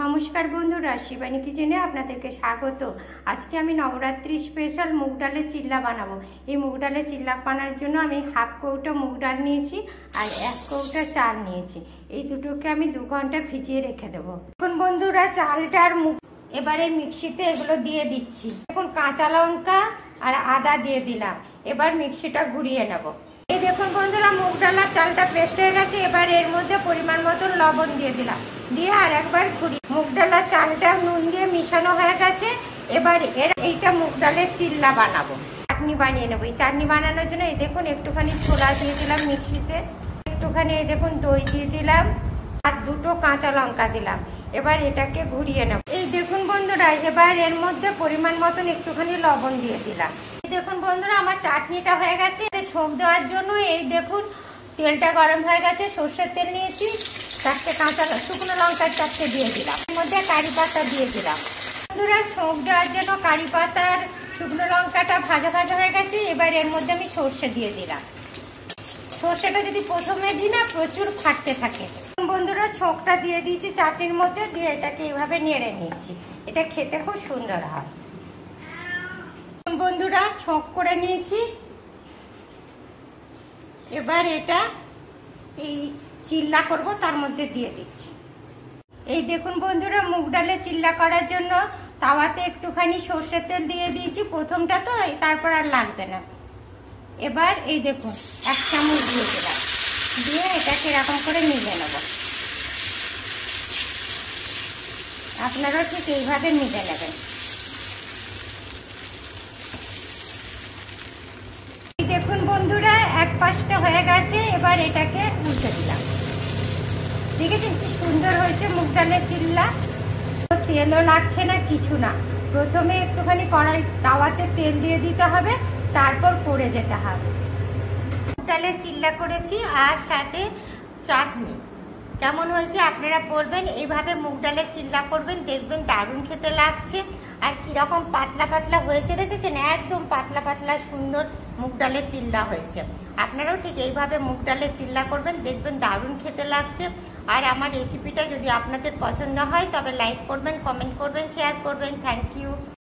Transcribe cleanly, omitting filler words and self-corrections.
নমস্কার বন্ধুরা, শিবানী কিচেনে আপনাদেরকে স্বাগত। আজকে আমি নবরাত্রি স্পেশাল মুগ ডালের চিল্লা বানাবো। এই মুগ ডালের চিল্লা বানানোর জন্য আমি হাফ কৌটা মুগ ডাল নিয়েছি আর 1 কৌটা চাল নিয়েছি। এই দুটোকে আমি 2 ঘন্টা ভিজিয়ে রেখে দেবো। এখন বন্ধুরা চালটা আর মুগ এবারে মিক্সিতে এগুলো দিয়ে দিচ্ছি। এখন কাঁচা লঙ্কা আর আদা দিয়ে দিলাম। এবার মিক্সিটা ঘুরিয়ে নেব। এই দেখুন বন্ধুরা, মুগ ডাল আর চালটা পেস্ট হয়ে গেছে। এবার এর মধ্যে পরিমাণ মতো লবণ দিয়ে দিলাম, দিয়ে আর একবার ঘুরি। মুগ ডাল আর চালটা নুন দিয়ে মিশানো হয়ে গেছে। এবার এইটা মুগ ডালের চিল্লা বানাবো, চাটনি বানিয়ে নেবো। এই চাটনি বানানোর জন্য এই দেখুন একটুখানি ছোলা দিয়ে দিলাম মিক্সিতে, একটুখানি এই দেখুন দই দিয়ে দিলাম আর 2টো কাঁচা লঙ্কা দিলাম। এবার এটাকে ঘুরিয়ে নেব। এই দেখুন বন্ধুরা, এবার এর মধ্যে পরিমাণ মতন একটুখানি লবণ দিয়ে দিলাম। দেখুন বন্ধুরা, আমার চাটনিটা হয়ে গেছে। ছোঁক দেওয়ার জন্য এই দেখুন তেলটা গরম হয়ে গেছে। সর্ষের তেল নিয়েছি, 4টে কাঁচা শুকনো লঙ্কা 4টে দিয়ে দিলাম। এর মধ্যে কারি পাতা দিয়ে দিলাম। বন্ধুরা, ছোঁক দেওয়ার জন্য কারি পাতার শুকনো লঙ্কাটা ভাজা ভাজা হয়ে গেছে। এবার এর মধ্যে আমি সর্ষে দিয়ে দিলাম। সর্ষেটা যদি প্রথমে দিই না, প্রচুর ফাটতে থাকে। বন্ধুরা, ছোঁকটা দিয়ে দিয়েছি চাটনির মধ্যে, দিয়ে এটাকে এইভাবে নেড়ে নিচ্ছি। এটা খেতে খুব সুন্দর হয়। বন্ধুরা, ছোঁক করে নিয়েছি। এবার এটা এই চিল্লা করব, তার মধ্যে দিয়ে দিচ্ছি। এই দেখুন বন্ধুরা, মুগ ডালের চিল্লা করার জন্য তাওয়াতে একটুখানি সর্ষের তেল দিয়ে দিয়েছি। প্রথমটা তো, তারপর আর লাগবে না। এবার এই দেখুন 1 চামচ দিয়ে দিলাম, দিয়ে এটাকে এরকম করে মিলে নেব। আপনারাও ঠিক এইভাবে মিলে নেবেন। দেখুন বন্ধুরা, এক পাশটা হয়ে গেছে। এবার এটাকে উল্টে দিলাম। দেখেছেন কি সুন্দর হয়েছে মুগ ডালের চিল্লা? তেলও লাগছে না, কিছু না। প্রথমে একটুখানি কড়াই তাওয়াতে তেল দিয়ে দিতে হবে, তারপর করে যেতে হবে। মুগ ডালের চিল্লা করেছি আর সাথে চাটনি। কেমন হয়েছে আপনারা বলবেন। এইভাবে মুগ ডালের চিল্লা করবেন, দেখবেন দারুণ খেতে লাগছে। আর কিরকম পাতলা পাতলা হয়েছে দেখেছেন? একদম পাতলা পাতলা সুন্দর মুগ ডালের চিল্লা হয়েছে। আপনারাও ঠিক এইভাবে মুগ ডালের চিল্লা করবেন, দেখবেন দারুণ খেতে লাগছে। আর আমার রেসিপিটা যদি আপনাদের পছন্দ হয় তবে লাইক করবেন, কমেন্ট করবেন, শেয়ার করবেন। Thank you.